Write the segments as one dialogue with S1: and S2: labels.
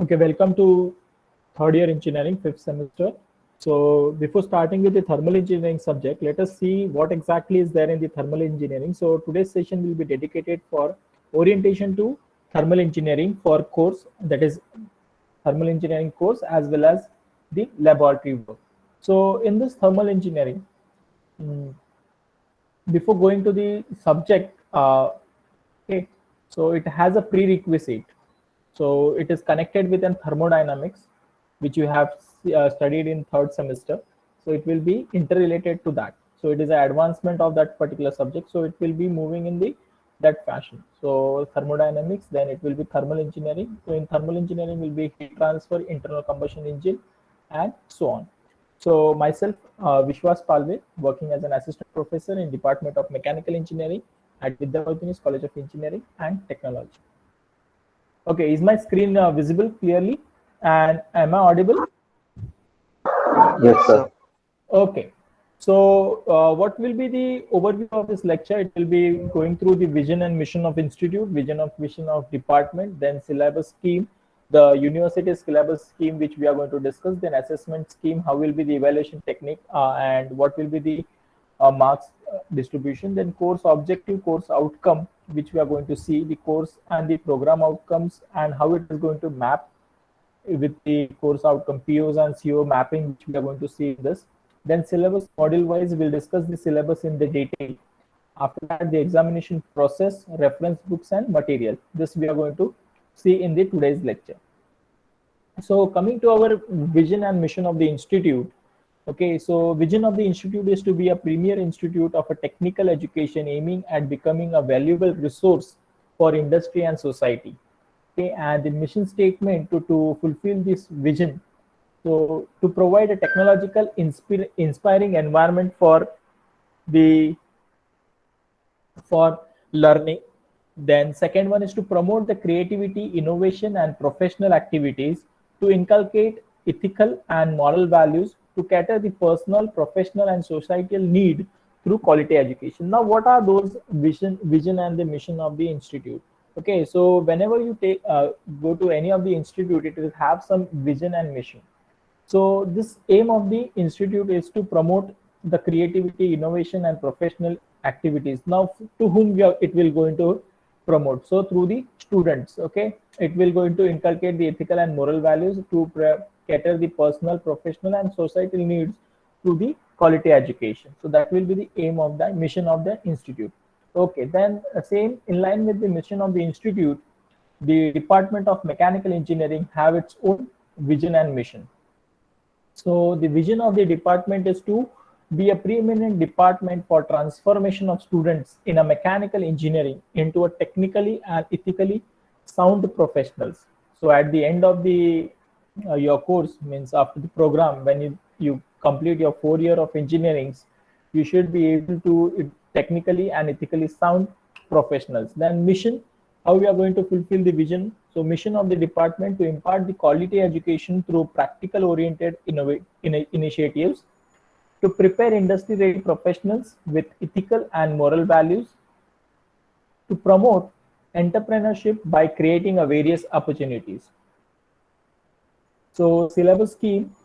S1: Okay, welcome to third year engineering, fifth semester. So before starting with the thermal engineering subject, let us see what exactly is there in the thermal engineering. So today's session will be dedicated for orientation to thermal engineering for course, that is thermal engineering course, as well as the laboratory work. So in this thermal engineering, mm, before going to the subject, okay, so it has a prerequisite. So it is connected with an thermodynamics, which you have studied in third semester. So it will be interrelated to that. So it is an advancement of that particular subject. So it will be moving in the that fashion. So thermodynamics, then it will be thermal engineering. So in thermal engineering will be heat transfer, internal combustion engine, and so on. So myself, Vishwas Palve, working as an assistant professor in Department of Mechanical Engineering at Vidyavardhini College of Engineering and Technology. Okay, is my screen visible clearly? And am I audible?
S2: Yes, sir.
S1: Okay. So, what will be the overview of this lecture? It will be going through the vision and mission of institute, vision of department, then syllabus scheme, the university syllabus scheme which we are going to discuss, then assessment scheme, how will be the evaluation technique, and what will be the marks distribution, then course objective, course outcome, which we are going to see, the course and the program outcomes, and how it is going to map with the course outcome POs and CO mapping, which we are going to see in this. Then syllabus module wise, we'll discuss the syllabus in the detail. After that, the examination process, reference books and material. This we are going to see in the today's lecture. So coming to our vision and mission of the institute. Okay, so vision of the institute is to be a premier institute of a technical education aiming at becoming a valuable resource for industry and society. Okay, and the mission statement to fulfill this vision, so to provide a technological inspiring environment the for learning. Then second one is to promote the creativity, innovation and professional activities, to inculcate ethical and moral values, to cater the personal, professional and societal need through quality education. Now what are those vision and the mission of the institute? Okay, so whenever you go to any of the institute, it will have some vision and mission. So this aim of the institute is to promote the creativity, innovation, and professional activities. Now, to whom it will going to promote? So through the students, okay, it will going to inculcate the ethical and moral values to cater the personal, professional, and societal needs through the quality education. So that will be the aim of the mission of the institute. Okay, then same in line with the mission of the institute, the Department of Mechanical Engineering have its own vision and mission. So the vision of the department is to be a preeminent department for transformation of students in a mechanical engineering into a technically and ethically sound professionals. So at the end of the your course, means after the program, when you complete your 4 year of engineering, you should be able to technically and ethically sound professionals. Then mission, how we are going to fulfill the vision. So mission of the department to impart the quality education through practical oriented initiatives, to prepare industry ready professionals with ethical and moral values, to promote entrepreneurship by creating a various opportunities. So syllabus scheme,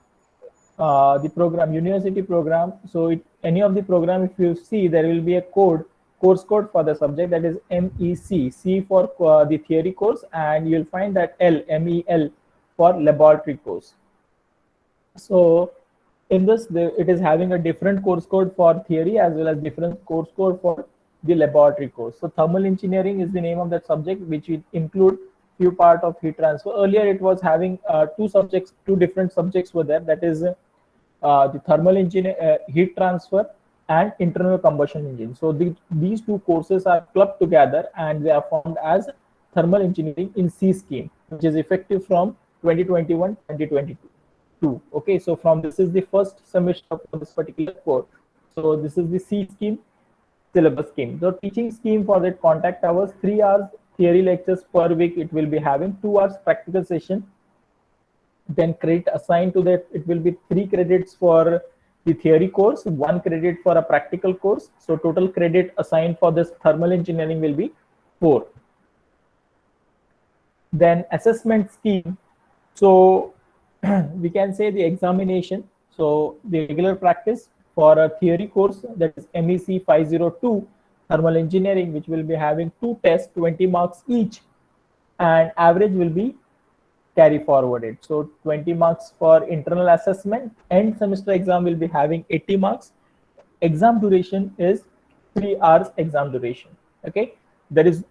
S1: the program, university program. So any of the program, if you see, there will be a course code for the subject, that is MEC, C for the theory course, and you'll find that MEL for laboratory course. So in this, it is having a different course code for theory as well as different course code for the laboratory course. So thermal engineering is the name of that subject, which will include few part of heat transfer. Earlier it was having two different subjects were there, that is the thermal engineer, heat transfer and internal combustion engine. So these two courses are clubbed together and they are formed as thermal engineering in C scheme, which is effective from 2021-2022. Okay, so from this is the first semester for this particular course. So this is the C scheme syllabus scheme. So teaching scheme for that, contact hours, 3 hours theory lectures per week it will be having, 2 hours practical session. Then credit assigned to that, it will be 3 credits for the theory course, 1 credit for a practical course. So total credit assigned for this thermal engineering will be 4. Then assessment scheme. So we can say the examination. So the regular practice for a theory course, that is MEC 502 thermal engineering, which will be having 2 tests, 20 marks each, and average will be carry forwarded. So 20 marks for internal assessment. End semester exam will be having 80 marks. Exam duration is 3 hours exam duration. Okay, there is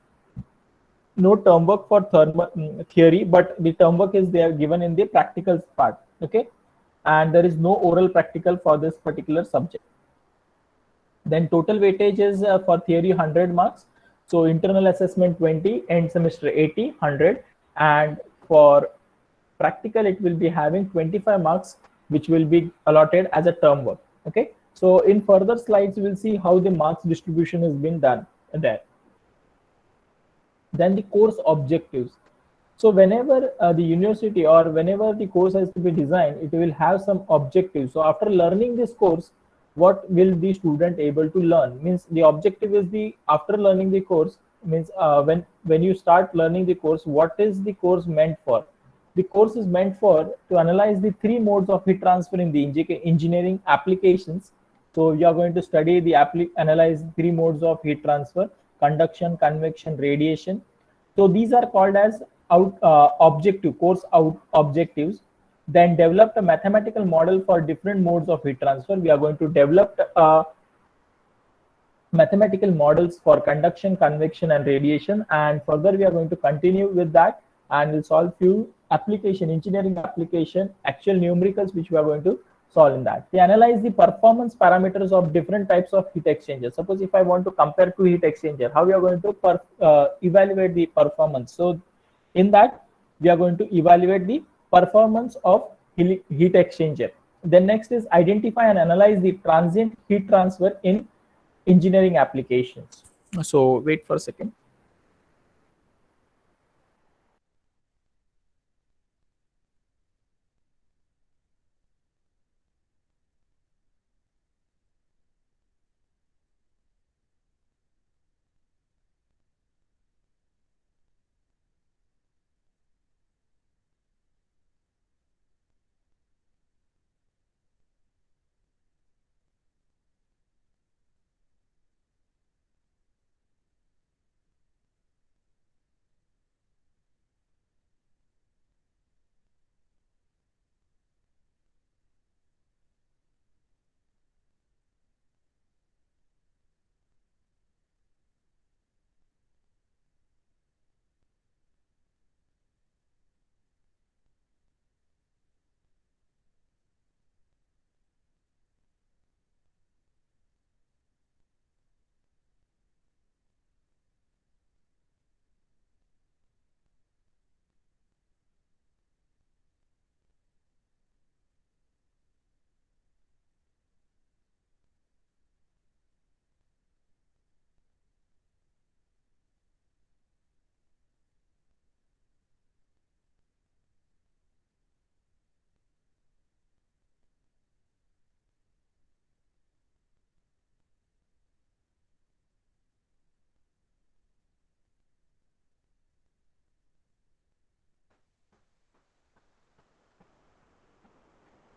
S1: no term work for thermal theory, but the term work is there given in the practical part. Okay, and there is no oral practical for this particular subject. Then total weightage is for theory 100 marks. So internal assessment 20, end semester 80, 100, and for practical it will be having 25 marks, which will be allotted as a term work. Okay, so in further slides we'll see how the marks distribution has been done there. Then the course objectives. So whenever the university or whenever the course has to be designed, it will have some objectives. So after learning this course, what will the student able to learn? Means the objective is the after learning the course, means when you start learning the course, what is the course meant for? The course is meant for to analyze the 3 modes of heat transfer in the engineering applications. So you are going to study the analyze 3 modes of heat transfer: conduction, convection, radiation. So these are called as objective course objectives. Then develop a mathematical model for different modes of heat transfer. We are going to develop mathematical models for conduction, convection, and radiation. And further, we are going to continue with that, and we'll solve few engineering application, actual numericals, which we are going to solve in that. We analyze the performance parameters of different types of heat exchangers. Suppose if I want to compare two heat exchanger, how we are going to evaluate the performance? So in that, we are going to evaluate the performance of heat exchanger. Then next is identify and analyze the transient heat transfer in engineering applications. So wait for a second.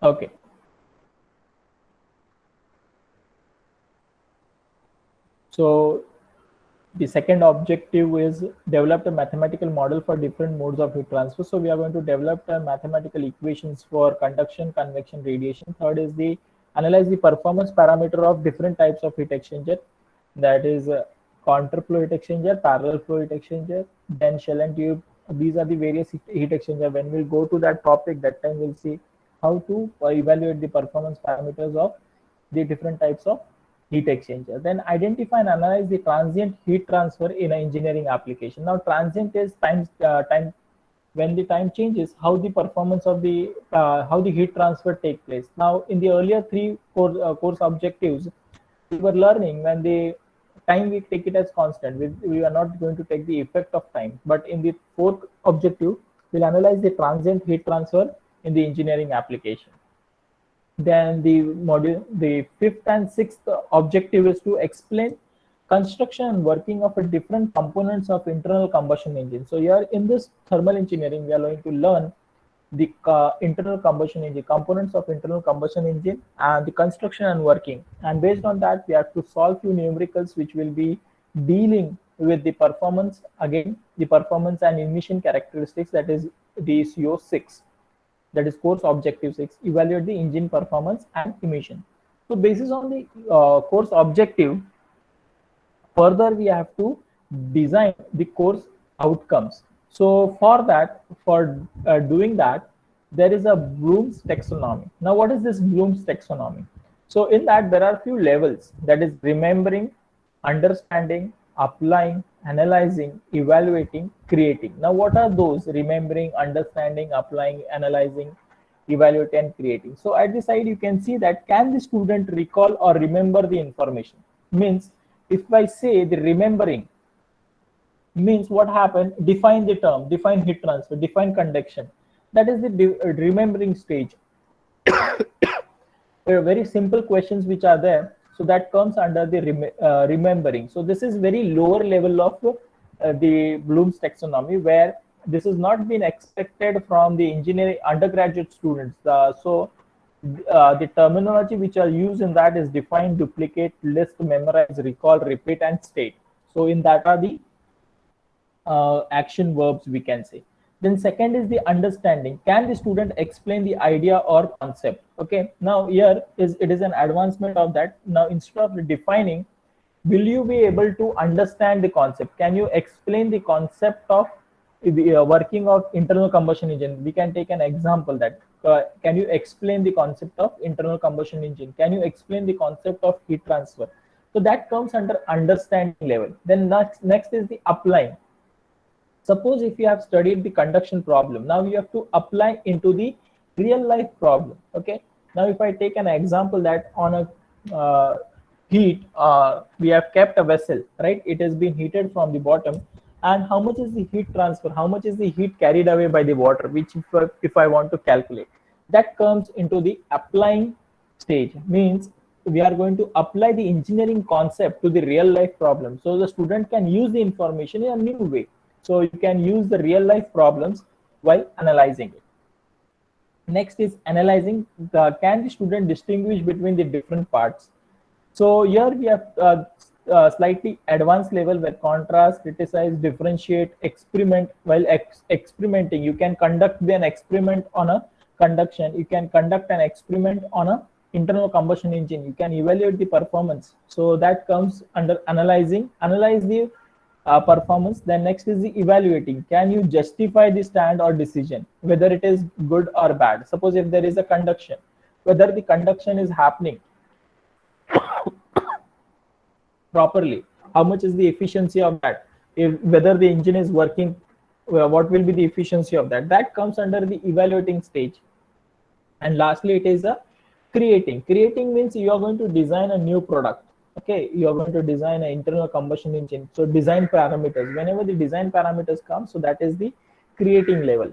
S1: Okay. So the second objective is develop a mathematical model for different modes of heat transfer. So we are going to develop mathematical equations for conduction, convection, radiation. Third is the analyze the performance parameter of different types of heat exchanger. That is counter flow heat exchanger, parallel flow heat exchanger, then shell and tube. These are the various heat exchanger. When we'll go to that topic, that time we'll see how to evaluate the performance parameters of the different types of heat exchanger. Then identify and analyze the transient heat transfer in an engineering application. Now transient is time when the time changes, how the performance of the how the heat transfer take place. Now in the earlier 3 course objectives, we were learning when the time we take it as constant. We are not going to take the effect of time. But in the 4th objective, we'll analyze the transient heat transfer in the engineering application. Then the 5th and 6th objective is to explain construction and working of a different components of internal combustion engine. So here in this thermal engineering, we are going to learn the internal combustion engine, components of internal combustion engine, and the construction and working. And based on that, we have to solve few numericals which will be dealing with the performance, again, the performance and emission characteristics, that is the CO6, that is course objective 6, evaluate the engine performance and emission. So basis on the course objective, further we have to design the course outcomes. So for that, for doing that, there is a Bloom's taxonomy. Now what is this Bloom's taxonomy? So in that there are few levels, that is remembering, understanding, applying, analyzing, evaluating, creating. Now what are those? Remembering, understanding, applying, analyzing, evaluating, and creating. So at the side you can see that can the student recall or remember the information? Means if I say the remembering, means what happened, define the term, define heat transfer, define conduction. That is the remembering stage. There are very simple questions which are there, so that comes under the remembering. So this is very lower level of the Bloom's taxonomy, where this has not been expected from the engineering undergraduate students. The terminology which are used in that is define, duplicate, list, memorize, recall, repeat, and state. So in that are the action verbs, we can say. Then second is the understanding. Can the student explain the idea or concept? Okay, now here it is an advancement of that. Now instead of defining, will you be able to understand the concept? Can you explain the concept of the working of internal combustion engine? We can take an example that can you explain the concept of internal combustion engine? Can you explain the concept of heat transfer? So that comes under understanding level. Then next is the applying. Suppose if you have studied the conduction problem, now you have to apply into the real life problem. Okay, now if I take an example that on a heat, we have kept a vessel, right? It has been heated from the bottom, and how much is the heat transfer, how much is the heat carried away by the water, which if I want to calculate, that comes into the applying stage. Means we are going to apply the engineering concept to the real life problem, so the student can use the information in a new way. So you can use the real life problems while analyzing it. Next is analyzing. Can the student distinguish between the different parts? So here we have slightly advanced level where contrast, criticize, differentiate, experiment. While experimenting, you can conduct an experiment on a conduction. You can conduct an experiment on a internal combustion engine. You can evaluate the performance. So that comes under analyzing. Analyze the performance. Then next is the evaluating. Can you justify the stand or decision, whether it is good or bad? Suppose if there is a conduction, whether the conduction is happening properly, how much is the efficiency of that, whether the engine is working, what will be the efficiency of that? That comes under the evaluating stage. And lastly, it is a creating. Creating means you are going to design a new product. Okay, you are going to design an internal combustion engine. So design parameters, whenever the design parameters come, so that is the creating level.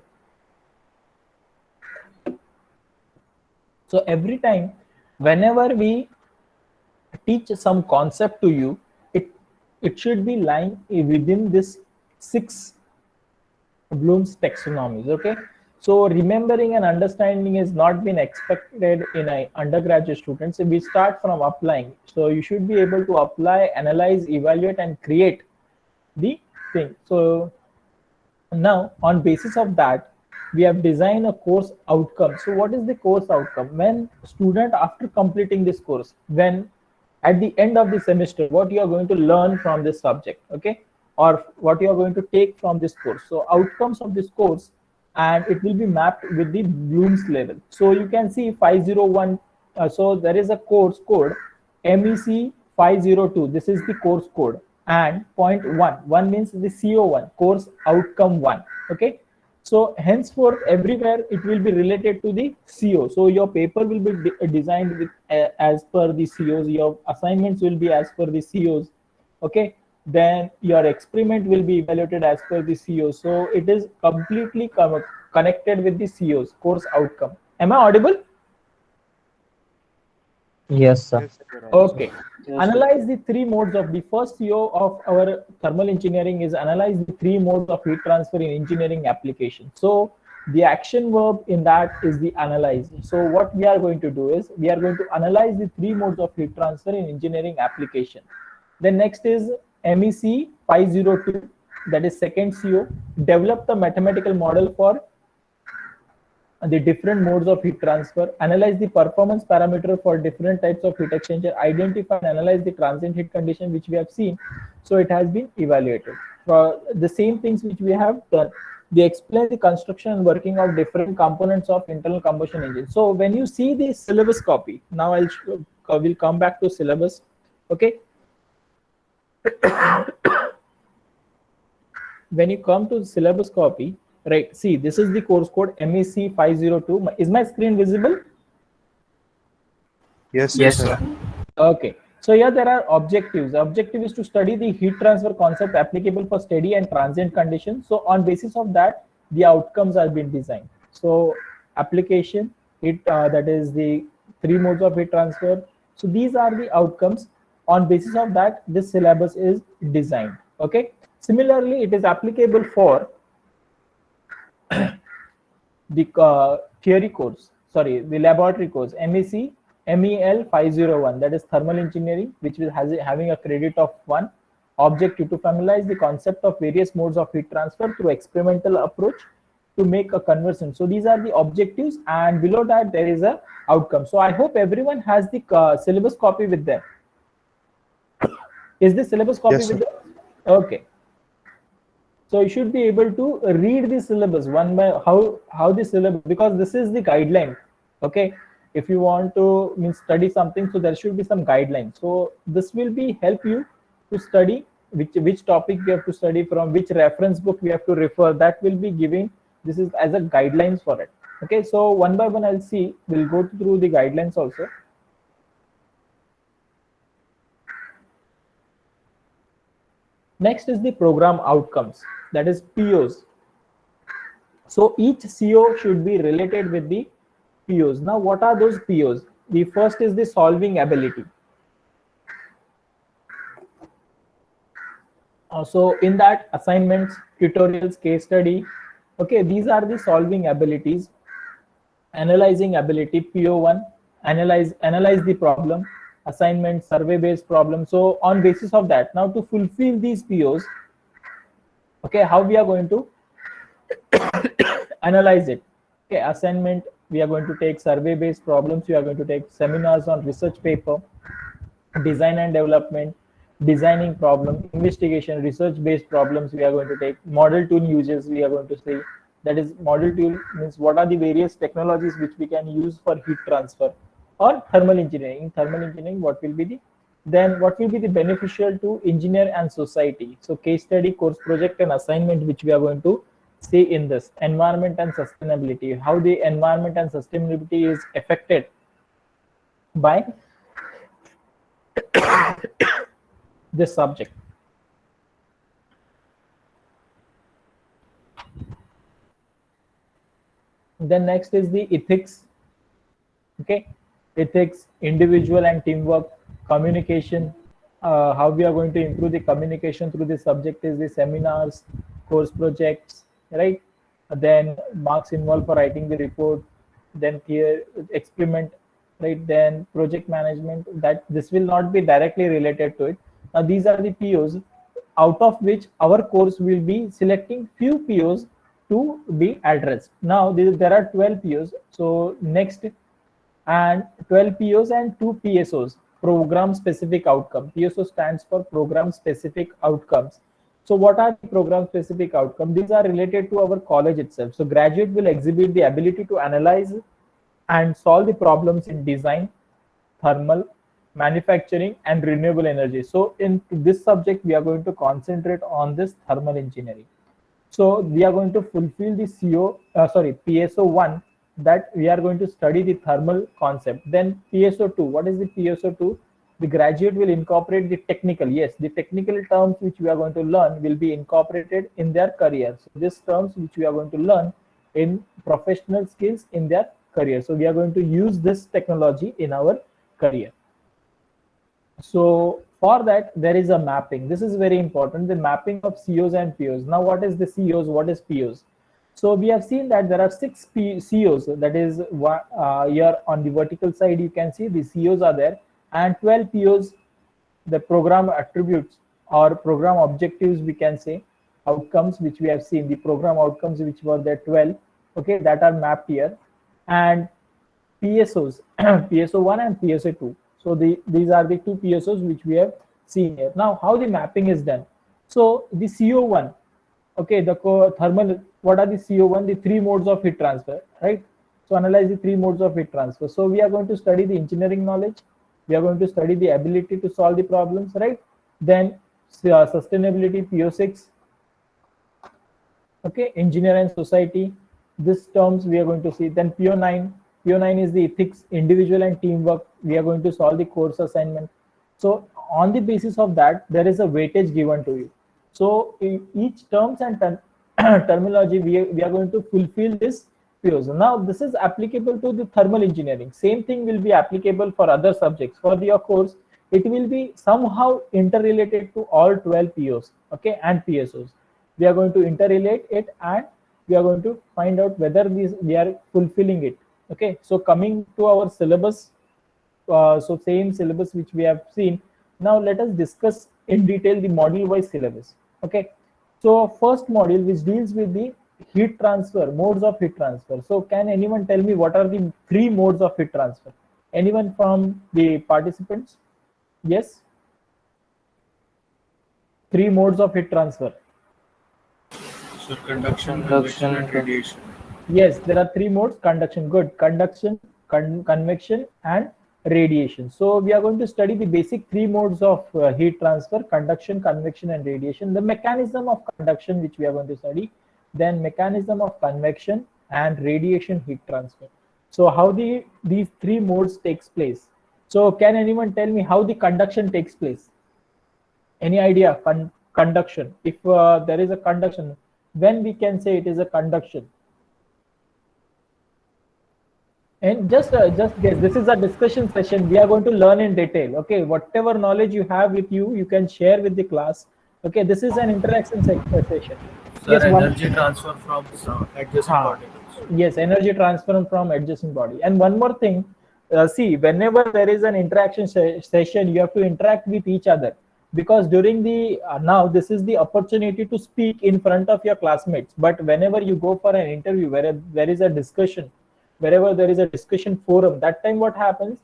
S1: So every time whenever we teach some concept to you, it should be lying within this 6 Bloom's taxonomies. Okay, so remembering and understanding is not been expected in an undergraduate student. So we start from applying. So you should be able to apply, analyze, evaluate, and create the thing. So now on basis of that, we have designed a course outcome. So what is the course outcome? When student, after completing this course, when at the end of the semester, what you are going to learn from this subject, okay, or what you are going to take from this course. So outcomes of this course, and it will be mapped with the Bloom's level. So you can see 501. So there is a course code MEC 502. This is the course code. And 0.1 means the CO1, course outcome 1. Okay. So henceforth, everywhere it will be related to the CO. So your paper will be designed with as per the COs. Your assignments will be as per the COs. Okay. Then your experiment will be evaluated as per the COs. So it is completely connected with the COs, course outcome. Am I audible?
S2: Yes, sir.
S3: Yes, sir.
S1: Okay.
S2: Yes,
S1: Analyze the 3 modes of the first CO of our thermal engineering is analyze the 3 modes of heat transfer in engineering application. So The action verb in that is the analyze. So what we are going to do is we are going to analyze the three modes of heat transfer in engineering application. Then next is MEC 502, that is second CO. Develop the mathematical model for the different modes of heat transfer, analyze the performance parameter for different types of heat exchanger, identify and analyze the transient heat condition which we have seen. So it has been evaluated. For the same things which we have done, they explain the construction and working of different components of internal combustion engine. So when you see the syllabus copy, now will come back to syllabus. Okay. When you come to the syllabus copy, right, see, this is the course code MEC 502. Is my screen visible?
S3: Yes,
S2: Yes,
S3: sir.
S2: sir.
S1: Okay. So here there are objectives. The objective is to study the heat transfer concept applicable for steady and transient conditions. So on basis of that, the outcomes are being designed. So application, that is the three modes of heat transfer. So these are the outcomes. On basis of that, this syllabus is designed. Okay. Similarly, it is applicable for the theory course, sorry, the laboratory course, MEC MEL 501, that is thermal engineering, which is having a credit of 1. Objective to familiarize the concept of various modes of heat transfer through experimental approach to make a conversion. So these are the objectives, and below that there is a outcome. So I hope everyone has the syllabus copy with them. Is the syllabus copy
S3: Yes,
S1: with
S3: sir.
S1: them? Okay. So you should be able to read the syllabus one by how the syllabus, because this is the guideline. Okay, if you want to study something, so there should be some guidelines. So this will be help you to study which topic we have to study, from which reference book we have to refer. That will be giving, this is as a guidelines for it. Okay, so one by one I'll see, we'll go through the guidelines also. Next is the program outcomes, that is POs. So each CO should be related with the POs. Now, what are those POs? The first is the solving ability. So in that, assignments, tutorials, case study, okay, these are the solving abilities. Analyzing ability, PO1, analyze the problem. Assignment, survey based problem. So on basis of that, now to fulfill these POs, okay, how we are going to analyze it? Okay, assignment, we are going to take survey based problems, we are going to take seminars on research paper, design and development, designing problem, investigation, research based problems, we are going to take model tool uses, we are going to see, that is model tool means what are the various technologies which we can use for heat transfer, or thermal engineering. In thermal engineering, what will be the, then what will be the beneficial to engineer and society. So case study, course project and assignment which we are going to see in this. Environment and sustainability, how the environment and sustainability is affected by this subject. Then next is the ethics. Okay, ethics, individual and teamwork, communication, how we are going to improve the communication through the subject is the seminars, course projects, right? Then marks involved for writing the report, then here experiment, right? Then project management, that this will not be directly related to it. Now these are the POs, out of which our course will be selecting few POs to be addressed. Now there are 12 POs. So next, and 12 POs and 2 PSOs, program specific outcome. PSO stands for program specific outcomes. So what are the program specific outcomes? These are related to our college itself. So graduate will exhibit the ability to analyze and solve the problems in design, thermal, manufacturing and renewable energy. So in this subject, we are going to concentrate on this thermal engineering. So we are going to fulfill the PSO1, that we are going to study the thermal concept. Then PSO2, what is the PSO2? The graduate will incorporate the technical, yes, the technical terms which we are going to learn will be incorporated in their career. So these terms which we are going to learn in professional skills in their career. So we are going to use this technology in our career. So for that, there is a mapping. This is very important, the mapping of COs and POs. Now, what is the COs? What is POs? So we have seen that there are 6 COs, that is here on the vertical side you can see the COs are there, and 12 POs, the program attributes or program objectives, we can say outcomes, which we have seen, the program outcomes which were there 12, okay, that are mapped here, and PSOs, PSO1 and PSO2. So these are the 2 PSOs which we have seen here. Now how the mapping is done. So the CO1, okay, the thermal, what are the CO1? The 3 modes of heat transfer, right? So analyze the 3 modes of heat transfer. So we are going to study the engineering knowledge, we are going to study the ability to solve the problems, right? Then sustainability, PO6, okay, engineer and society, these terms we are going to see. Then PO9 is the ethics, individual and teamwork, we are going to solve the course assignment. So on the basis of that, there is a weightage given to you. So in each terms and terminology, we are going to fulfill this POs. Now this is applicable to the thermal engineering. Same thing will be applicable for other subjects. For your course, it will be somehow interrelated to all 12 POs, okay, and PSOs. We are going to interrelate it, and we are going to find out whether we are fulfilling it. Okay, so coming to our syllabus, so same syllabus which we have seen. Now let us discuss in detail the module wise syllabus. Okay, so first module which deals with the heat transfer, modes of heat transfer. So can anyone tell me what are the 3 modes of heat transfer? Anyone from the participants? Yes, 3 modes of heat transfer.
S3: So conduction, convection, and radiation.
S1: Yes, there are 3 modes. Conduction, good. Conduction, convection, and radiation. So we are going to study the basic 3 modes of heat transfer: conduction, convection, and radiation. The mechanism of conduction which we are going to study, then mechanism of convection and radiation heat transfer. So how these 3 modes takes place. So can anyone tell me how the conduction takes place? Any idea? Conduction. If there is a conduction, when we can say it is a conduction? And just guess. This is a discussion session. We are going to learn in detail. Okay, whatever knowledge you have with you, you can share with the class. Okay, this is an interaction session.
S3: Sir,
S1: Yes,
S3: energy transfer from adjacent particles.
S1: Yes, energy transfer from adjacent body. And one more thing, see, whenever there is an interaction session, you have to interact with each other, because during the now this is the opportunity to speak in front of your classmates. But whenever you go for an interview where there is a discussion, wherever there is a discussion forum, that time what happens,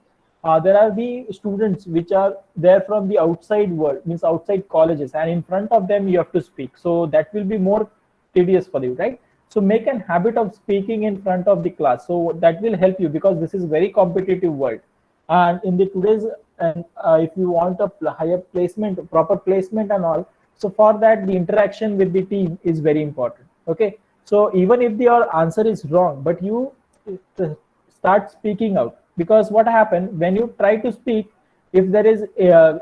S1: there are the students which are there from the outside world, means outside colleges, and in front of them you have to speak. So that will be more tedious for you, right? So make an habit of speaking in front of the class. So that will help you, because this is very competitive world. And in the today's, and if you want a higher placement, proper placement and all, so for that the interaction with the team is very important. Okay, so even if your answer is wrong, but you start speaking out, because what happened when you try to speak, if there is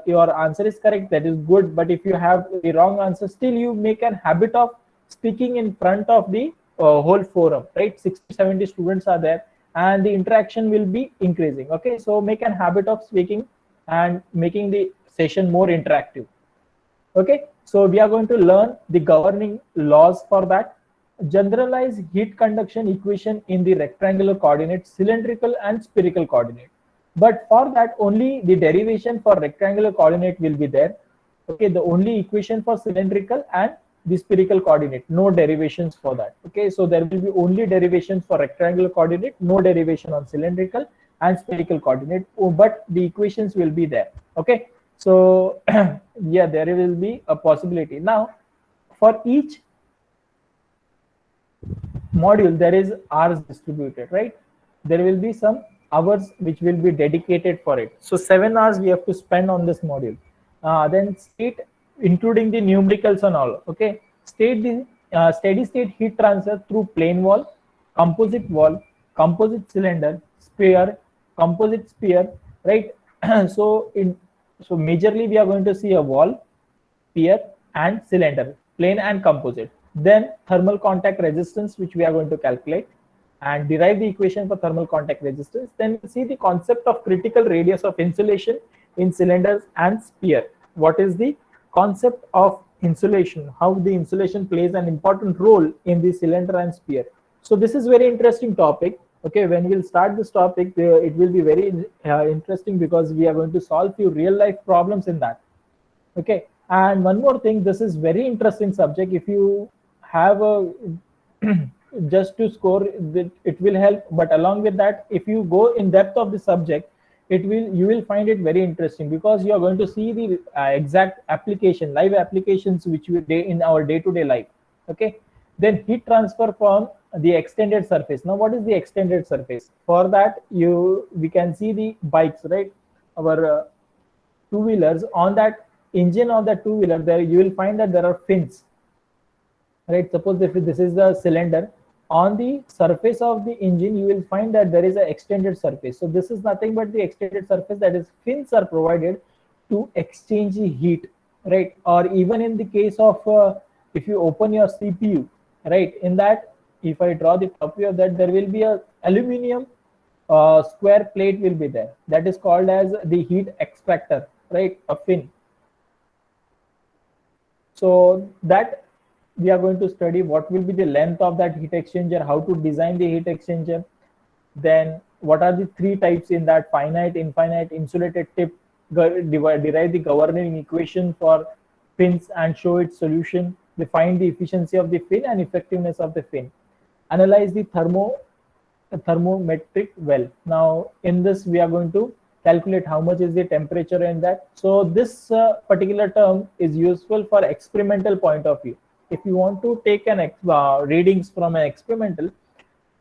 S1: your answer is correct, that is good, but if you have the wrong answer, still you make a habit of speaking in front of the whole forum, right? 60-70 students are there, and the interaction will be increasing. Okay, so make a habit of speaking and making the session more interactive. Okay, so we are going to learn the governing laws for that. Generalize heat conduction equation in the rectangular coordinate, cylindrical and spherical coordinate. But for that, only the derivation for rectangular coordinate will be there. Okay, the only equation for cylindrical and the spherical coordinate, no derivations for that. Okay, so there will be only derivations for rectangular coordinate, no derivation on cylindrical and spherical coordinate, but the equations will be there. Okay, so yeah, there will be a possibility. Now for each module there is hours distributed, right? There will be some hours which will be dedicated for it. So 7 hours we have to spend on this module. Then state, including the numericals and all. Okay, state the steady state heat transfer through plane wall, composite cylinder, sphere, composite sphere, right? So majorly we are going to see a wall, sphere, and cylinder, plane and composite. Then thermal contact resistance, which we are going to calculate and derive the equation for thermal contact resistance. Then see the concept of critical radius of insulation in cylinders and sphere. What is the concept of insulation, how the insulation plays an important role in the cylinder and sphere. So this is very interesting topic. Okay, when we'll start this topic, it will be very interesting because we are going to solve few real life problems in that. Okay, and one more thing, this is very interesting subject. If you have a just to score, it will help. But along with that, if you go in depth of the subject, you will find it very interesting because you are going to see the exact application, live applications which we day in our day-to-day life. Okay, then heat transfer from the extended surface. Now what is the extended surface? For that, we can see the bikes, right? Our two-wheelers. On that engine of the two-wheeler, there you will find that there are fins, right? Suppose if this is the cylinder, on the surface of the engine you will find that there is an extended surface. So this is nothing but the extended surface, that is fins are provided to exchange the heat, right? Or even in the case of if you open your CPU, right, in that, if I draw the copy of that, there will be a aluminum square plate will be there, that is called as the heat extractor, right? A fin. So that we are going to study what will be the length of that heat exchanger, how to design the heat exchanger, then what are the three types in that: finite, infinite, insulated tip, derive the governing equation for fins and show its solution, define the efficiency of the fin and effectiveness of the fin, analyze the thermometric well. Now in this we are going to calculate how much is the temperature in that. So this particular term is useful for experimental point of view. If you want to take an readings from an experimental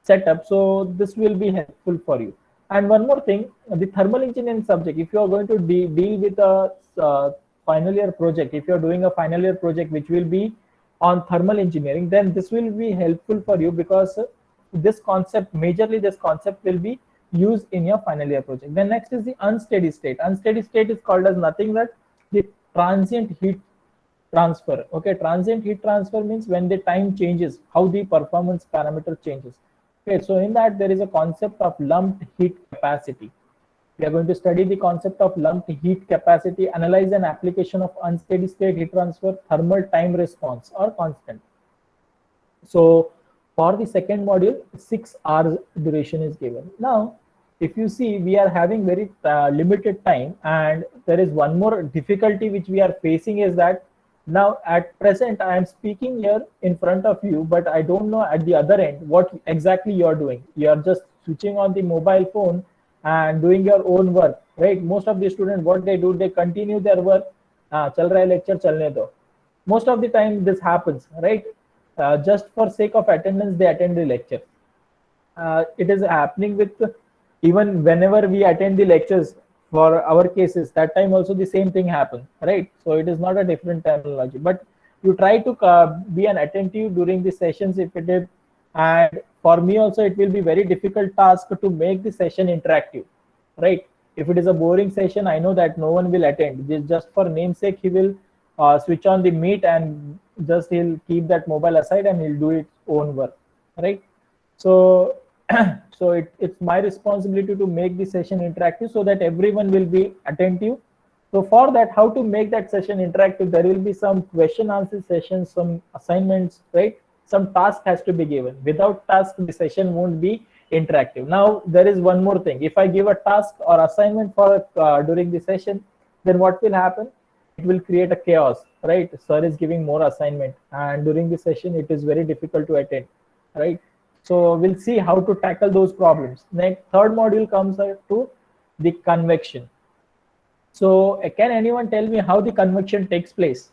S1: setup, so this will be helpful for you. And one more thing, the thermal engineering subject, if you are going to deal with a final year project, if you are doing a final year project which will be on thermal engineering, then this will be helpful for you because this concept, majorly this concept will be used in your final year project. Then next is the unsteady state. Unsteady state is called as nothing but the transient heat transfer. Okay, transient heat transfer means when the time changes, how the performance parameter changes. Okay, so in that there is a concept of lumped heat capacity. We are going to study the concept of lumped heat capacity, analyze an application of unsteady state heat transfer, thermal time response or constant. So for the second module, 6 hours duration is given. Now if you see, we are having very limited time, and there is one more difficulty which we are facing is that now at present I am speaking here in front of you, but I don't know at the other end what exactly you are doing. You are just switching on the mobile phone and doing your own work, right? Most of the students, what they do, they continue their work. Chal raha hai lecture, chalne do. Most of the time this happens, right? Just for sake of attendance, they attend the lecture. It is happening with even whenever we attend the lectures. For our cases, that time also the same thing happened, right? So it is not a different terminology, but you try to be an attentive during the sessions if it is. And for me also, it will be very difficult task to make the session interactive, right? If it is a boring session, I know that no one will attend. Just for namesake, he will switch on the meet and just he'll keep that mobile aside and he'll do its own work, right? So so it's my responsibility to make the session interactive so that everyone will be attentive. So for that, how to make that session interactive, there will be some question answer sessions, some assignments, right? Some task has to be given. Without task, the session won't be interactive. Now there is one more thing. If I give a task or assignment for during the session, then what will happen? It will create a chaos, right? Sir is giving more assignment, and during the session it is very difficult to attend, right? So we'll see how to tackle those problems. Next, third module comes to the convection. So can anyone tell me how the convection takes place?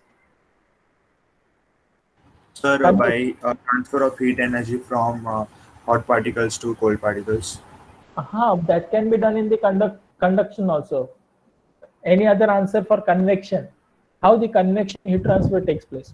S3: Sir, by transfer of heat energy from hot particles to cold particles.
S1: That can be done in the conduction also. Any other answer for convection? How the convection heat transfer takes place?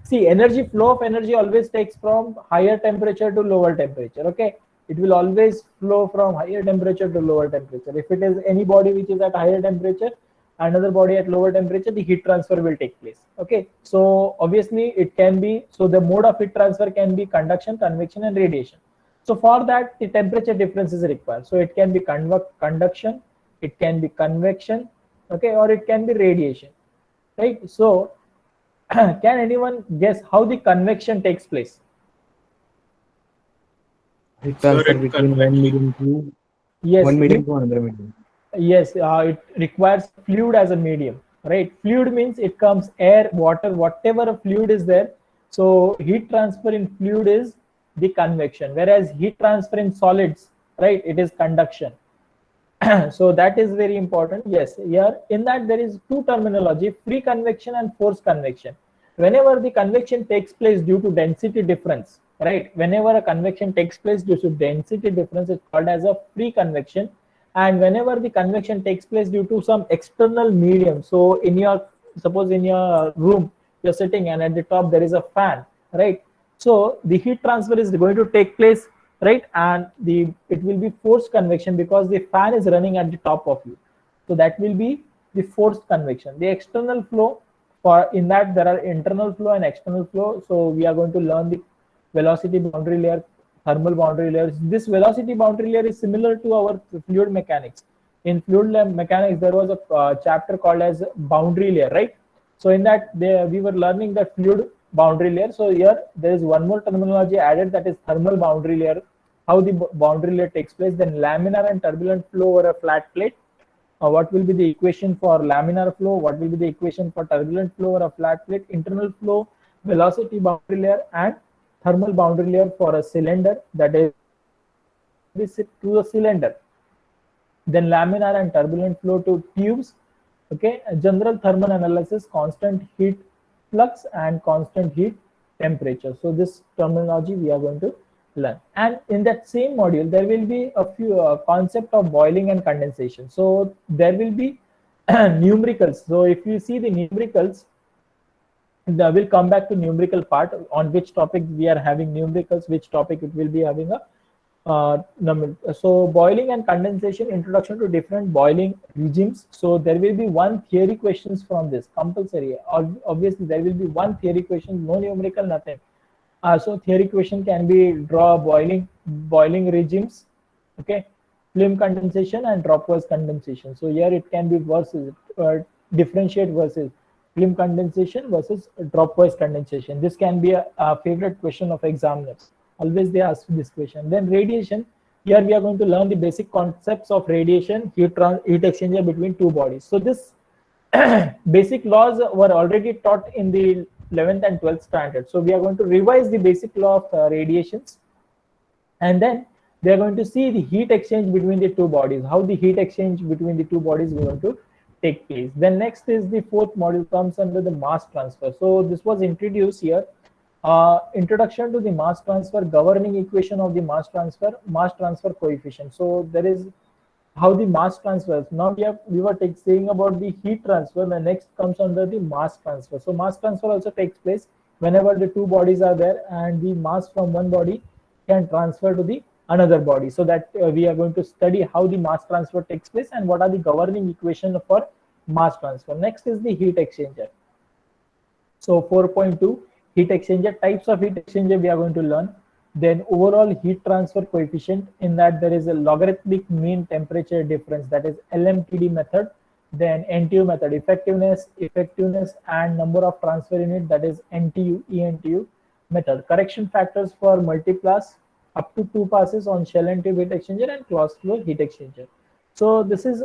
S1: See, energy flow of energy always takes from higher temperature to lower temperature. Okay, it will always flow from higher temperature to lower temperature. If it is any body which is at higher temperature, another body at lower temperature, the heat transfer will take place. Okay, so obviously it can be, so the mode of heat transfer can be conduction, convection and radiation. So for that, the temperature difference is required. So it can be conduction, it can be convection, okay, or it can be radiation, right? So Can anyone guess how the convection takes place?
S4: Heat
S3: Sir,
S4: transfer
S3: it
S4: between one medium to
S1: Yes,
S4: one medium to another medium.
S1: yes, it requires fluid as a medium, right? Fluid means it comes air, water, whatever a fluid is there. So heat transfer in fluid is the convection, whereas heat transfer in solids, right, it is conduction. So that is very important. Yes, here in that there is two terminology: free convection and forced convection. Whenever the convection takes place due to density difference, right, whenever a convection takes place due to density difference, it's called as a free convection. And whenever the convection takes place due to some external medium, so in your, suppose in your room you're sitting and at the top there is a fan, right, so the heat transfer is going to take place, right, and the it will be forced convection because the fan is running at the top of you. So that will be the forced convection. The external flow, for in that there are internal flow and external flow. So we are going to learn the velocity boundary layer, thermal boundary layers. This velocity boundary layer is similar to our fluid mechanics. In fluid mechanics, there was a chapter called as boundary layer, right? So in that we were learning the fluid boundary layer. So here there is one more terminology added, that is thermal boundary layer. How the boundary layer takes place. Then laminar and turbulent flow over a flat plate. What will be the equation for laminar flow? What will be the equation for turbulent flow over a flat plate? Internal flow, velocity boundary layer, and thermal boundary layer for a cylinder, that is to a cylinder. Then laminar and turbulent flow to tubes. Okay, a general thermal analysis, constant heat flux and constant heat temperature. So this terminology we are going to learn. And in that same module, there will be a few concept of boiling and condensation. So there will be numericals. So if you see the numericals, we'll come back to numerical part on which topic we are having numericals, which topic it will be having a so boiling and condensation, introduction to different boiling regimes. So there will be one theory questions from this compulsory. Obviously there will be one theory question, no numerical, nothing. So theory question can be draw boiling regimes, okay, film condensation and dropwise condensation. So here it can be versus differentiate versus film condensation versus dropwise condensation. This can be a favorite question of examiners. Always they ask this question. Then radiation. Here we are going to learn the basic concepts of radiation, heat exchanger between two bodies. So this basic laws were already taught in the 11th and 12th standard. So we are going to revise the basic law of radiations, and then they are going to see the heat exchange between the two bodies, how the heat exchange between the two bodies is going to take place. Then next is the fourth module, comes under the mass transfer. So this was introduced here. Introduction to the mass transfer, governing equation of the mass transfer coefficient. So there is how the mass transfers. Now we were saying about the heat transfer. The next comes under the mass transfer. So mass transfer also takes place whenever the two bodies are there and the mass from one body can transfer to the another body. So that we are going to study how the mass transfer takes place and what are the governing equation for mass transfer. Next is the heat exchanger. So 4.2, heat exchanger, types of heat exchanger we are going to learn. Then overall heat transfer coefficient, in that there is a logarithmic mean temperature difference, that is LMTD method. Then NTU method, effectiveness and number of transfer unit, that is NTU, ENTU method. Correction factors for multi-pass up to 2 passes on shell and tube heat exchanger and closed flow heat exchanger. So this is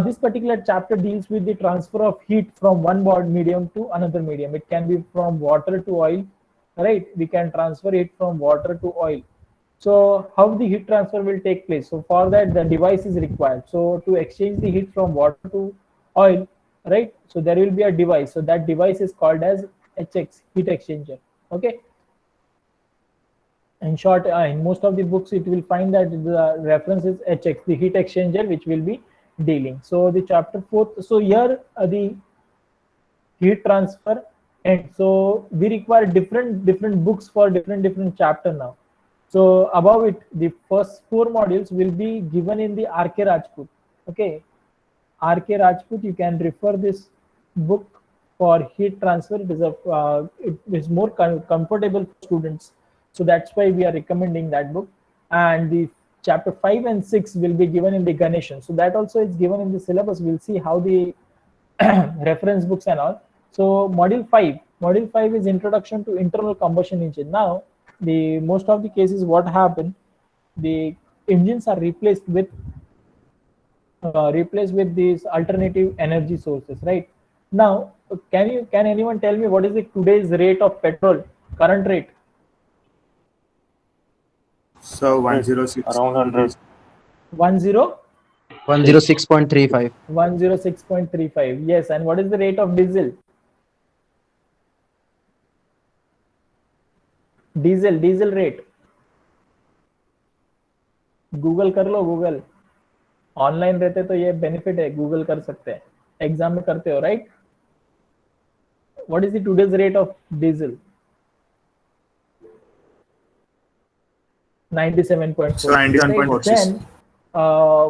S1: this particular chapter deals with the transfer of heat from one medium to another medium. It can be from water to oil, right? We can transfer it from water to oil. So how the heat transfer will take place? So for that the device is required. So to exchange the heat from water to oil, right? So there will be a device. So that device is called as HX, heat exchanger. Okay. In short, in most of the books it will find that the reference is HX, the heat exchanger, which will be dealing. So the chapter 4th. So here the heat transfer, and so we require different books for different chapter now. So above it, the first 4 modules will be given in the R.K. Rajput. Okay, R.K. Rajput, you can refer this book for heat transfer. It is it is more comfortable for students. So that's why we are recommending that book. And the chapter 5 and 6 will be given in the Ganeshan. So that also is given in the syllabus. We'll see how the reference books and all. So module 5, Module 5 is introduction to internal combustion engine. Now, the most of the cases what happen, the engines are replaced with these alternative energy sources, right? Now, can anyone tell me what is the today's rate of petrol, current rate?
S3: So 106.
S2: Around 100.
S1: 10
S5: 106.35.
S1: 106.35. Yes, and what is the rate of diesel? Diesel rate. Google कर लो, Google online रहते तो ये benefit है, Google कर सकते हैं, exam में करते हो, right? What is the today's rate of diesel? 97.4.
S3: So 97.46.
S1: Then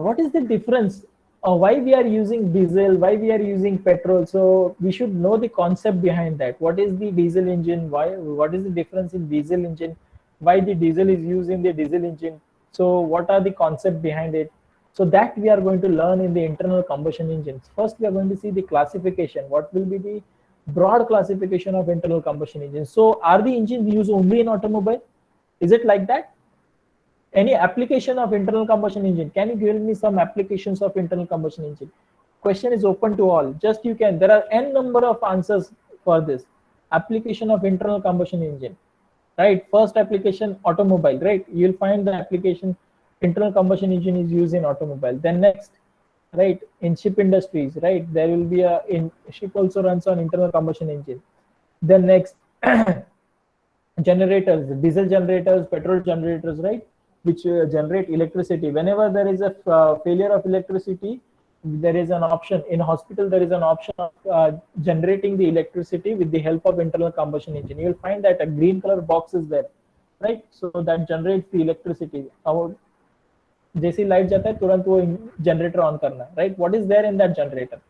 S1: what is the difference? Why we are using diesel, why we are using petrol? So we should know the concept behind that. What is the diesel engine? What is the difference in diesel engine? Why the diesel is used in the diesel engine? So what are the concept behind it? So that we are going to learn in the internal combustion engines. First, we are going to see the classification. What will be the broad classification of internal combustion engines? So are the engines used only in automobile? Is it like that? Any application of internal combustion engine? Can you give me some applications of internal combustion engine? Question is open to all. Just you can. There are n number of answers for this. Application of internal combustion engine. Right. First application, automobile. Right. You'll find the application internal combustion engine is used in automobile. Then next, right, in ship industries. Right. There will be ship also runs on internal combustion engine. Then next, generators, diesel generators, petrol generators. Right. Which generate electricity. Whenever there is a failure of electricity, there is an option in hospital. There is an option of generating the electricity with the help of internal combustion engine. You will find that a green color box is there, right? So that generates the electricity. जैसी light जाता है तुरंत वो generator on करना, right? What is there in that generator?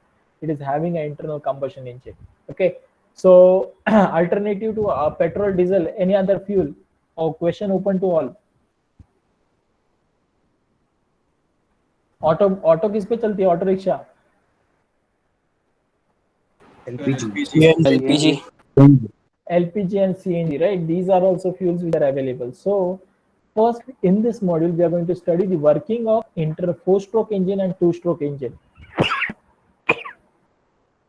S1: It is having an internal combustion engine. Okay, so alternative to petrol, diesel, any other fuel? Or question open to all. Auto किस पे चलती है? Auto rickshaw,
S5: LPG.
S1: LPG and CNG, right? These are also fuels which are available. So first in this module we are going to study the working of four-stroke engine and two-stroke engine.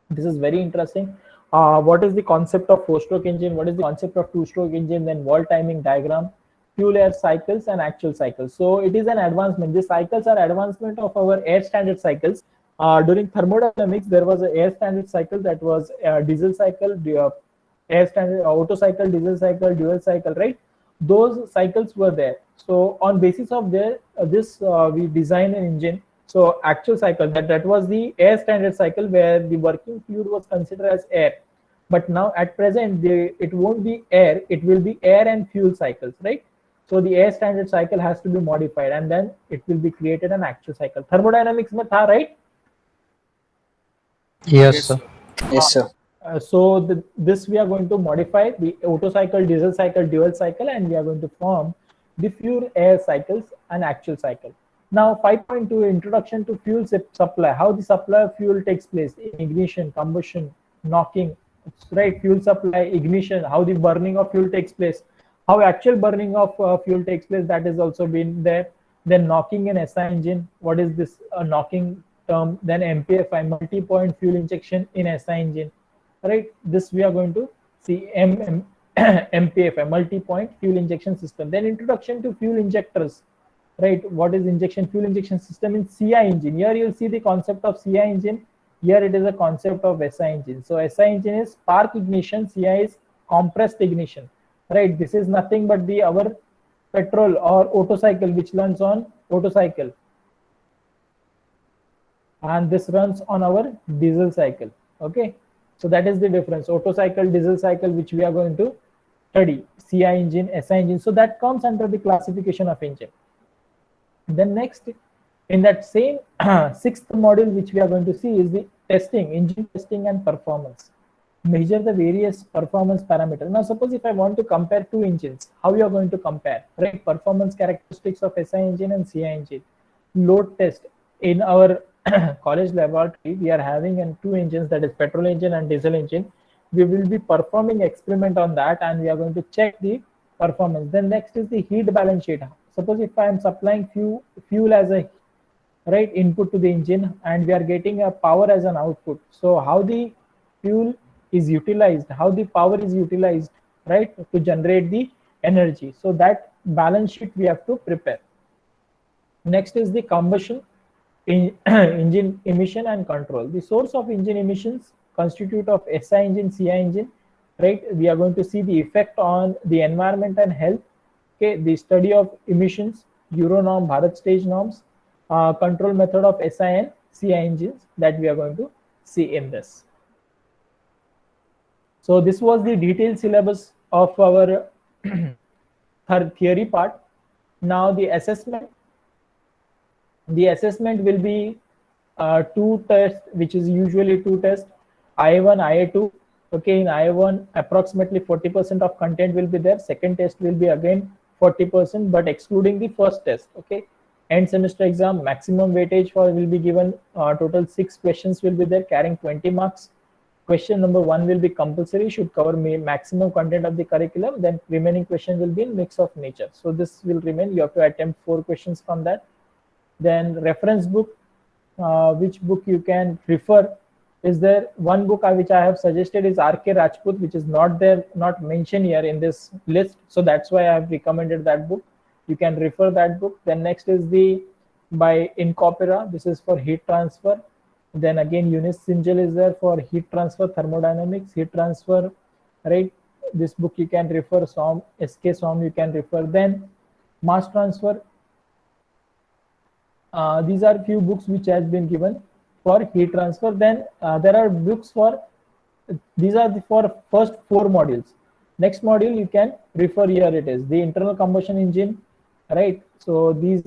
S1: This is very interesting. What is the concept of four-stroke engine? What is the concept of two-stroke engine? Then wall timing diagram, fuel air cycles and actual cycles. So it is an advancement. These cycles are advancement of our air standard cycles. During thermodynamics, there was an air standard cycle that was diesel cycle, air standard auto cycle, diesel cycle, dual cycle, right? Those cycles were there. So on basis of we design an engine. So actual cycle, that was the air standard cycle where the working fuel was considered as air. But now at present, it won't be air, it will be air and fuel cycles, right? So the air standard cycle has to be modified and then it will be created an actual cycle. Thermodynamics mein tha, right?
S5: Yes, sir.
S2: Yes, sir.
S1: So this we are going to modify the auto cycle, diesel cycle, dual cycle, and we are going to form the fuel air cycles and actual cycle. Now 5.2, introduction to fuel supply. How the supply of fuel takes place: ignition, combustion, knocking, right? Fuel supply, ignition, how the burning of fuel takes place, how actual burning of fuel takes place, that is also been there. Then knocking in SI engine, what is this knocking term? Then MPFI, multi-point fuel injection in SI engine, right? This we are going to see. MPFI, multi-point fuel injection system. Then introduction to fuel injectors, right? What is fuel injection system in CI engine? Here you'll see the concept of CI engine. Here it is a concept of SI engine. So SI engine is spark ignition, CI is compressed ignition, right? This is nothing but our petrol or auto cycle which runs on auto cycle, and this runs on our diesel cycle. Okay, so that is the difference: auto cycle, diesel cycle, which we are going to study. CI engine, SI engine. So that comes under the classification of engine. Then next, in that same sixth module, which we are going to see, is the testing, engine testing and performance. Measure the various performance parameters. Now suppose if I want to compare two engines, how you are going to compare, right? Performance characteristics of SI engine and CI engine. Load test. In our college laboratory, we are having two engines, that is petrol engine and diesel engine. we will be performing experiment on that, and we are going to check the performance. Then next is the heat balance sheet. Suppose if I am supplying fuel as a right input to the engine, and we are getting a power as an output. So how the fuel is utilized, how the power is utilized, right, to generate the energy. So that balance sheet we have to prepare. Next is the combustion engine emission and control. The source of engine emissions constitute of SI engine, CI engine, right? We are going to see the effect on the environment and health. Okay, the study of emissions, Euro norm, Bharat stage norms, control method of SI and CI engines that we are going to see in this. So this was the detailed syllabus of our theory part. Now the assessment. The assessment will be two tests, which is usually two tests, IA1, IA2. Okay, in IA1, approximately 40% of content will be there. Second test will be again 40%, but excluding the first test. Okay, end semester exam, maximum weightage for will be given. Total 6 questions will be there, carrying 20 marks. Question number 1 will be compulsory, should cover maximum content of the curriculum. Then remaining question will be in mix of nature. So this will remain. You have to attempt 4 questions from that. Then reference book, which book you can refer. Is there one book which I have suggested is R.K. Rajput, which is not there, not mentioned here in this list. So that's why I have recommended that book. You can refer that book. Then next is the by Incopera. This is for heat transfer. Then again Eunice Singhal is there for heat transfer, thermodynamics, heat transfer, right? This book you can refer. SOM, SK SOM you can refer. Then mass transfer. These are few books which has been given for heat transfer. Then there are books for, these are for first 4 modules. Next module you can refer, here it is, the internal combustion engine, right? So these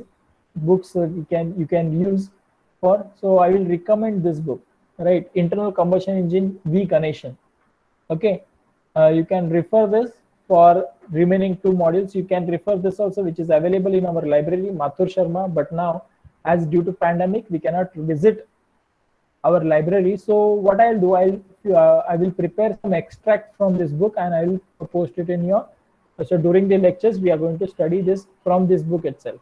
S1: books you can use for. So I will recommend this book, right? Internal combustion engine, V Ganeshan. Okay, you can refer this for remaining 2 modules. You can refer this also, which is available in our library, Mathur Sharma. But now, as due to pandemic, we cannot visit our library. So what I'll do, I will prepare some extract from this book and I will post it in your. So during the lectures, we are going to study this from this book itself.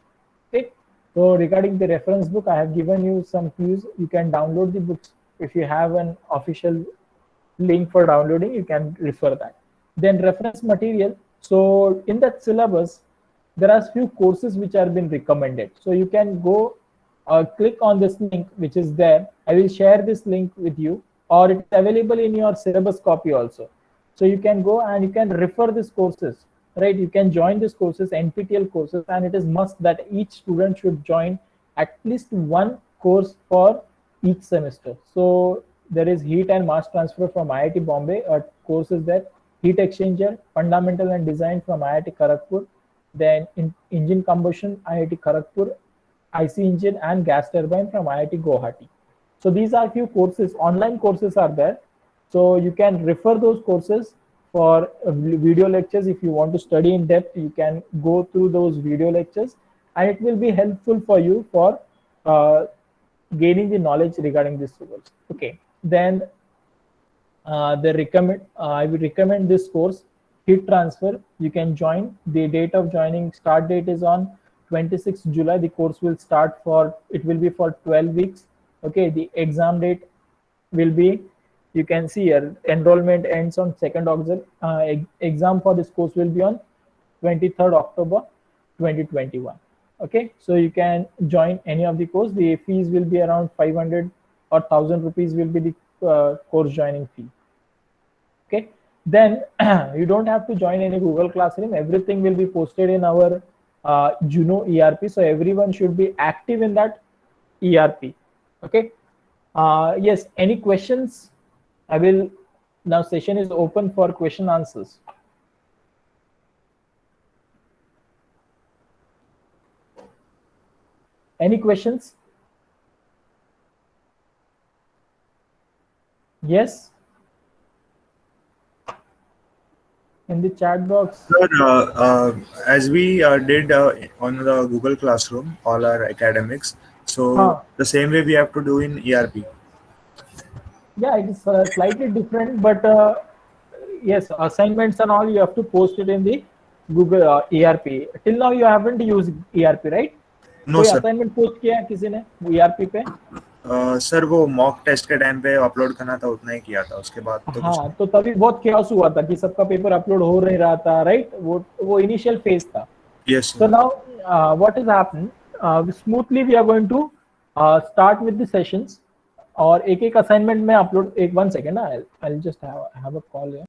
S1: Okay. So regarding the reference book, I have given you some clues. You can download the books. If you have an official link for downloading, you can refer that. Then reference material. So in that syllabus, there are few courses which are been recommended. So you can go click on this link which is there. I will share this link with you, or it's available in your syllabus copy also. So you can go and you can refer these courses, right? You can join these courses, NPTEL courses, and it is must that each student should join at least 1 course for each semester. So there is heat and mass transfer from IIT Bombay, a course is there. Heat exchanger, fundamental and design from IIT Kharagpur. Then engine combustion, IIT Kharagpur. IC engine and gas turbine from IIT Guwahati. So these are few courses, online courses are there. So you can refer those courses for video lectures. If you want to study in depth, you can go through those video lectures, and it will be helpful for you for gaining the knowledge regarding this course. Okay. Then I will recommend this course, heat transfer. You can join. The date of joining, start date is on 26th July. The course will start for, it will be for 12 weeks. Okay, the exam date will be, you can see here, enrollment ends on 2nd August. Exam for this course will be on 23rd October 2021. Okay, so you can join any of the course. The fees will be around 500 or 1000 rupees will be the course joining fee. Okay, then you don't have to join any Google Classroom. Everything will be posted in our Juno ERP. So everyone should be active in that ERP. Okay. Yes, any questions? I will, now session is open for question answers. Any questions? Yes. In the chat box.
S3: Sir, as we did on the Google Classroom, all our academics, so the same way we have to do in ERP.
S1: Yeah, it is slightly different, but yes, assignments and all, you have to post it in the Google ERP. Till now you haven't used ERP, right?
S3: No
S1: कोई
S3: sir.
S1: Assignment post किया है किसी ने ERP पे?
S3: Sir वो mock test के time पे upload करना था, उतना ही किया था, उसके बाद तो कुछ
S1: हाँ, तो तभी बहुत chaos हुआ था कि सबका पेपर अपलोड हो नहीं रहा था, राइट? वो इनिशियल फेज था.
S3: नहीं। Yes
S1: So now, what is happening? Smoothly we are going to start with the sessions. और एक assignment में upload एक 1 second ना, I'll just have a call here.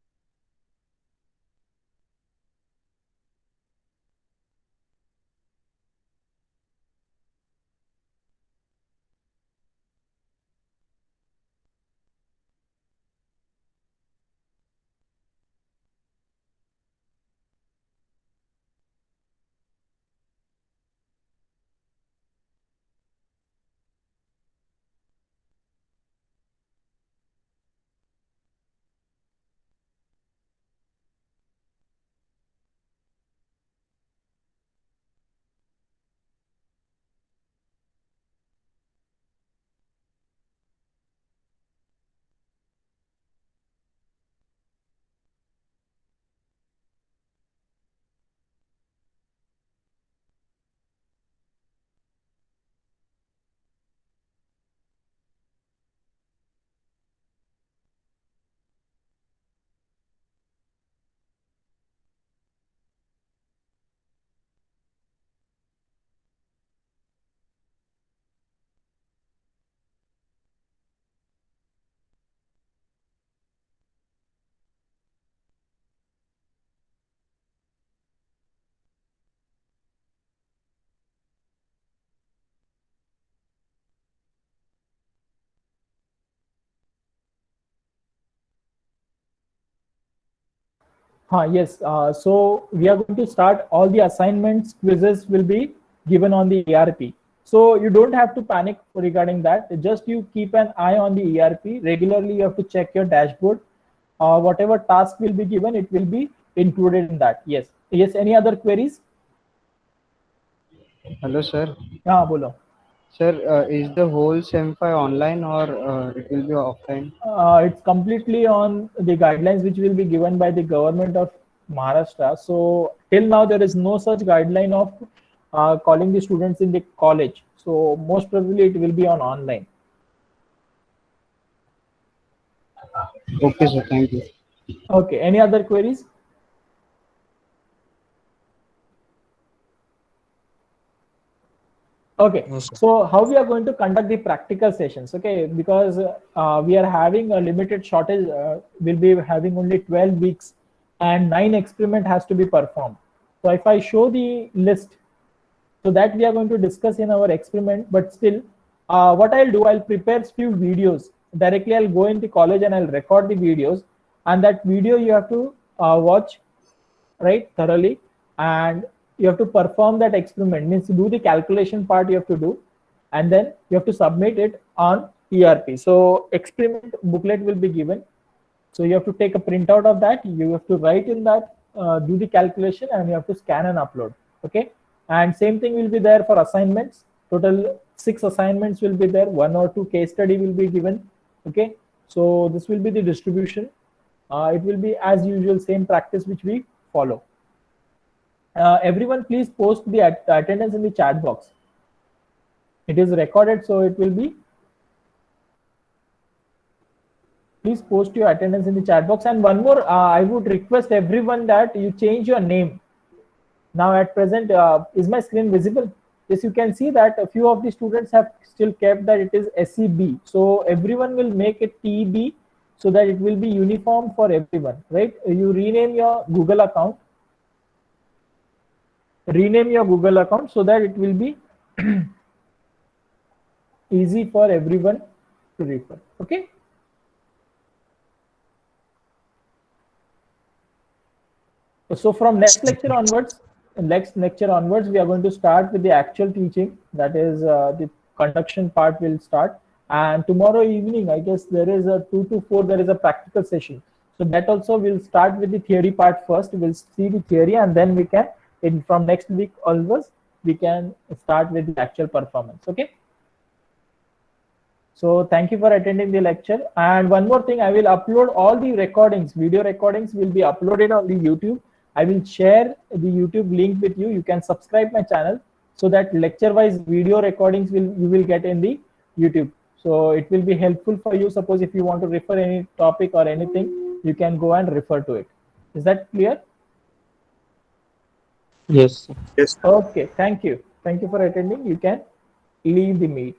S1: Yes. So we are going to start. All the assignments, quizzes will be given on the ERP. So you don't have to panic regarding that. Just you keep an eye on the ERP. Regularly, you have to check your dashboard. Whatever task will be given, it will be included in that. Yes. Yes. Any other queries?
S5: Hello, sir.
S1: हाँ, बोलो.
S5: Sir, is the whole SEM5 online or it will be offline?
S1: It's completely on the guidelines which will be given by the government of Maharashtra. So till now there is no such guideline of calling the students in the college. So most probably it will be on online.
S5: Okay, sir. Thank you.
S1: Okay. Any other queries? Okay,
S4: No, sir.
S1: so how we are going to conduct the practical sessions? Okay, because we are having a limited shortage, we'll be having only 12 weeks and 9 experiment has to be performed. So if I show the list, so that we are going to discuss in our experiment, but still what I'll do, I'll prepare few videos. Directly I'll go in the college and I'll record the videos, and that video you have to watch, right, thoroughly, and you have to perform that experiment, means do the calculation part you have to do, and then you have to submit it on ERP. So experiment booklet will be given, so you have to take a printout of that, you have to write in that, do the calculation, and you have to scan and upload. Okay, and same thing will be there for assignments. Total 6 assignments will be there, 1 or 2 case study will be given. Okay, so this will be the distribution. It will be as usual, same practice which we follow. Everyone please post the attendance in the chat box. It is recorded, so it will be, please post your attendance in the chat box. And one more, I would request everyone that you change your name. Now at present, is my screen visible? Yes, you can see that a few of the students have still kept that it is SEB. So everyone will make it TB so that it will be uniform for everyone, right? You rename your Google account. Rename your Google account so that it will be easy for everyone to refer. Okay. So from next lecture onwards, we are going to start with the actual teaching. That is the conduction part will start. And tomorrow evening, I guess there is a 2 to 4, there is a practical session. So that also will start with the theory part first. We'll see the theory, and then we can, from next week onwards, we can start with the actual performance. Okay. So thank you for attending the lecture. And one more thing, I will upload all the recordings, video recordings will be uploaded on the YouTube. I will share the YouTube link with you. You can subscribe my channel so that lecture-wise video recordings you will get in the YouTube. So it will be helpful for you. Suppose if you want to refer any topic or anything, you can go and refer to it. Is that clear?
S2: Yes, sir.
S3: Yes.
S1: Okay, thank you. Thank you for attending. You can leave the meet.